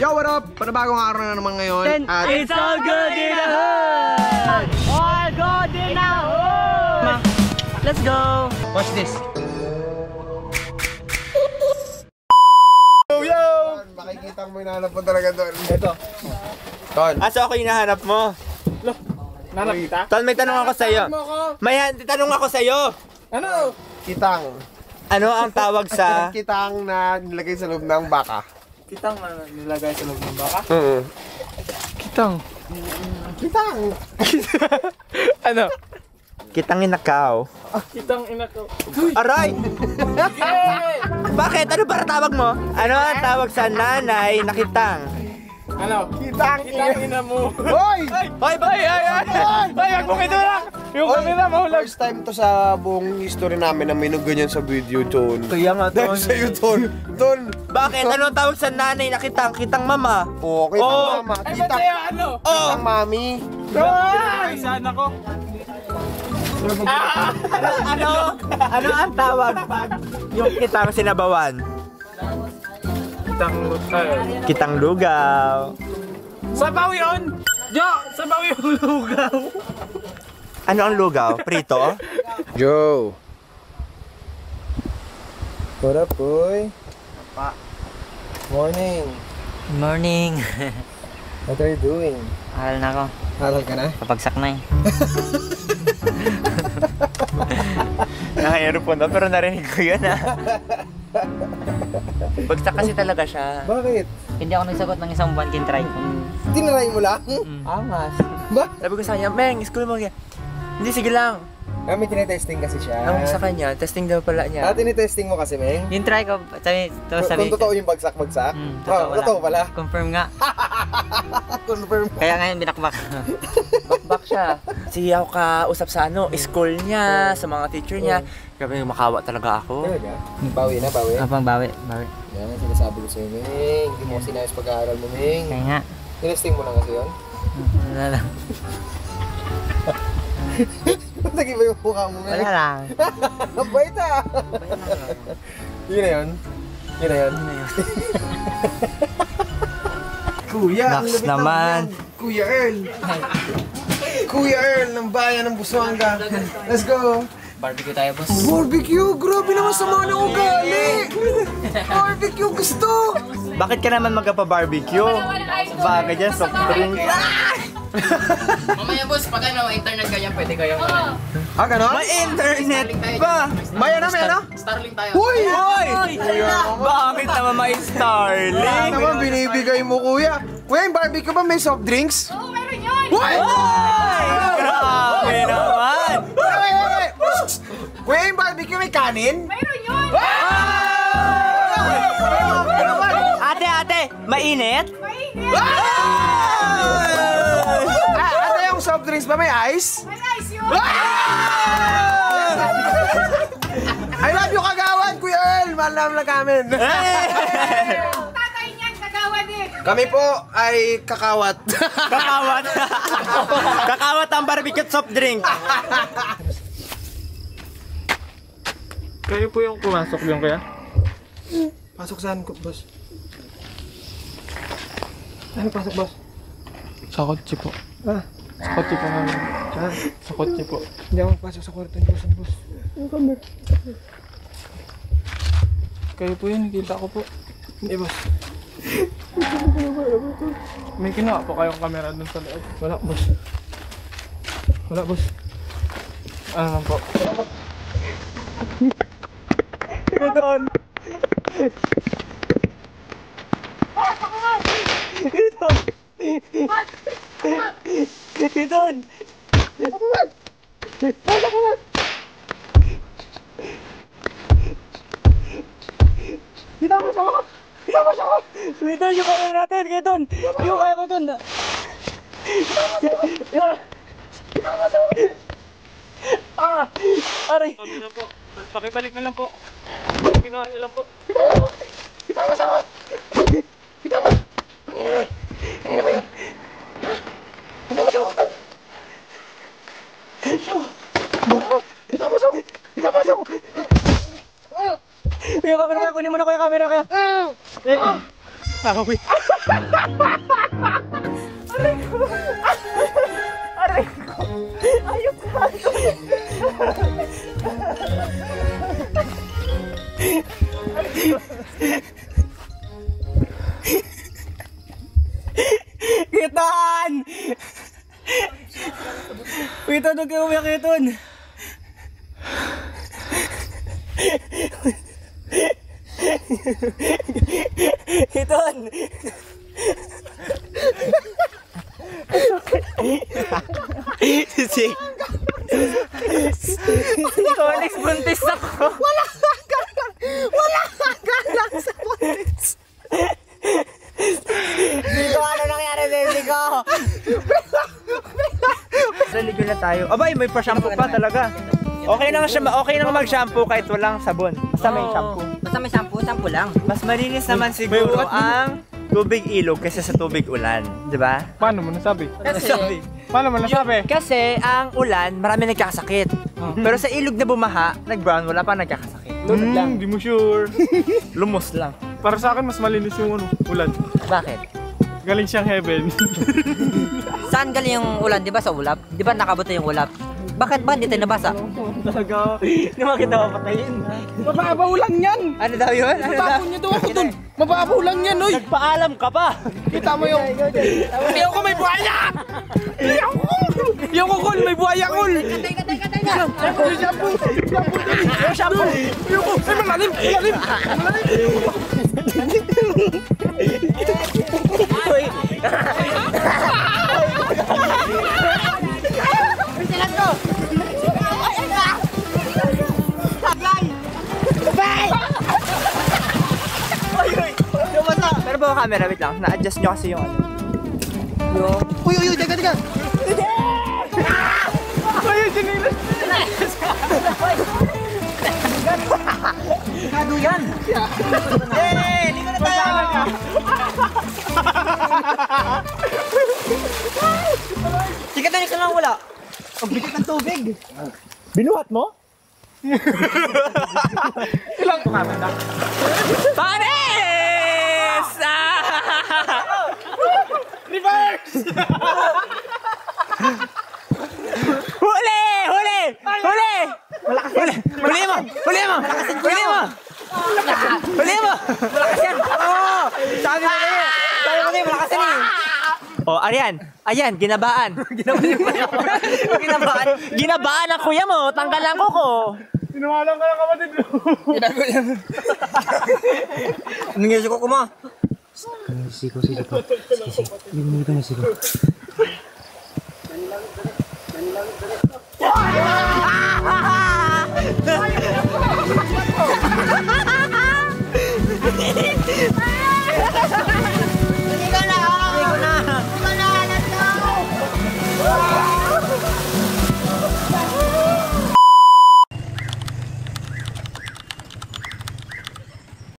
Yo, what up? Panibagong araw na naman ngayon. At it's all good in the hood! All good in the hood! Let's go! Watch this. Yo, yo! Makikita mo hinahanap mo talaga doon. Ito. Ton. Aso ako hinahanap mo? Nanap kita? Ton, may tanong ako sa'yo. May tanong ako sa'yo. Ano? Kitang. Ano ang tawag sa... Kitang na nilagay sa loob ng baka. Kitang nilagay sa loob ng baka? Kitang. Kitang. Ano? Kitang inakaw. Kitang inakaw. Aray! Bakit? Ano para tawag mo? Ano ang tawag sa nanay na kitang? Ano? Kitang ina mo. Hoy! Hoy! Hoy! Huwag mong itulang! Yung camera mahulog! First time to sa buong history namin na may ganyan sa video, Ton. Kaya nga, Dahil Ton. sa'yo, Ton. Ton! Bakit? Ano ang tawag sa nanay na kitang? Kitang mama? Oo, kitang mama. Kitang, Ano? kitang mami. Ay, sana ko. Ano ang tawag pag yung kitang sinabawan? Kitang lugaw. Sabaw yun! Jo! Sabaw yung lugaw! Ano ang lugaw? Prito? Joe. What up, boy? Morning. Morning. What are you doing? Aral na ako. Aral ka na? Kapagsak na eh. Naka-aerophone na pero narinig ko yun Bagsak kasi talaga siya. Bakit? Hindi ako nagsagot ng isang buwan kintry. Tinaray mo lang? Angas. Ba? Sabi ko sa kanya, Meng, school mo yan. Hindi, sige lang. Kami tinetesting kasi siya. Ang sa kanya, testing daw pala niya. Tinetesting mo kasi, Meng? Yung try ko, sabi. Kung totoo yung bagsak-bagsak? Totoo pala. Confirm nga. Confirm. Kaya ngayon binakbak. Bakbak siya. Sige ako kausap sa school niya, sa mga teacher niya. Grabe, makawa talaga ako. Talaga? Bawi na, bawi. Kapang bawi. Yan, sinasabi ko sa'yo, Meng. Hindi mo kasi nais pag-aaral mo, Meng. Kaya nga. Tinesting mo na kasi yun? Wala lang. Nag-iba yung mukha mo, Meng. Wala lang. Mabait ah! Yun na yun? Yun na yun? Kuya, ang Naks lapit naman. yan. Kuya Earl. Kuya Earl ng bayan ng Busuanga. Let's go. Barbecue tayo, boss. Barbecue! Grabe naman sama ng ugali! Barbecue gusto! Bakit ka naman magpa-barbecue? Bagay dyan, soft drink. Mamaya, boss, pag internet ganyan, pwede kayo. Ah, ganon? May internet ba? May ano, may ano? Starlink tayo. Uy! Hoy! Bakit naman may Wala Starlink? naman, binibigay mo, kuya. Kuya, yung barbecue ba may soft drinks? Oo, meron yun! Uy! Grabe naman! Wait! Kuya, yung barbecue may kanin? Meron yun! Ate, mainit? Mainit! Ano yung soft drinks ba may ice? May ice yun! I love you, kagawan, Kuya Earl! Mahal naman lang namin. Tatay niyan, kagawa din! Kami po ay kakawat. Kakawat! Kakawat ang barbecue at soft drink. Kayo po yung pumasok yung kaya? Pasok saan, boss? Ano pasok, boss? Sa kotse po. Ah, Sa kotse po namin. ah. Sa kotse po. Hindi ako pasok sa kwarto ni boss. Kayo po yun, nakita ko po. Hindi, boss. May kinuha po kayong camera dun sa loob. Wala, boss. Wala, boss. Ano lang po? Ganon. Ganon. Ganon yung kaya natin, ganon. Yung kaya ko dun. Aray. Sabi na po. Pakibalik na lang po. Ginawa niyo lang po. Kuya, camera kaya, kunin mo na kuya camera kaya. Nakawit. Kitan! Kitan, huwag kayo umiyak, Kitan. Kitan! Sisig. Tonix, buntis ako. Wala kang galang sa buntis. Dito, ano nangyari sa hindi ko? Religo na tayo. Abay, may pa-shampoo pa talaga. Okay nang mag-shampoo kahit walang sabon. Basta may shampoo. Basta may shampoo lang. Mas malinis naman siguro ang tubig ilog kaysa sa tubig ulan, di ba? Paano mo nasabi? Kasi, Paano mo nasabi? kasi ang ulan, marami nagkakasakit. Pero sa ilog na bumaha, nag-brown, wala pa nagkakasakit. Hindi mo sure. Lumos lang. Para sa akin, mas malinis yung ulan. Bakit? Galing siyang heaven. Saan galing yung ulan? Di ba sa ulap? Di ba nakabuto yung ulap? Bakit ba hindi tayo nabasa? Talaga. Hindi mo kita mapatayin. Mababaw lang yan! Ano daw yun? Ano daw? Tapon niyo daw ako dun! Mababaw lang yan, oy! Nagpaalam ka pa! Kita mo yung... Iyaw ko may buhaya! Iyaw ko! Iyaw ko, Kol! May buhaya, Kol! Katay na! Yung shampoo! Yung shampoo! Iyaw ko! Ay, malalim! Malalim! Uy! Pero bawa camera, wait lang. Na-adjust nyo kasi yung ano. Uy, teka. Kado yan! Eh! Ligo na tayo! Sikat na lang wala. Ang bigat ng tubig. Binuhat mo? Ilang kumama na? Paris! Reverse! Huli! Huli! Huli! Huli mo! Huli mo! Huli mo! Huli mo! Malakas yan! Oo! Sabi ko kayo! Sabi ko kayo, malakas yan eh! Oh, Arian! Ayan, ginabaan! Ginabaan! Ginabaan ang kuya mo! Tanggalan ko ko! Tinawalan ka ng kapatid mo! Nangyari ko kuma! Siko!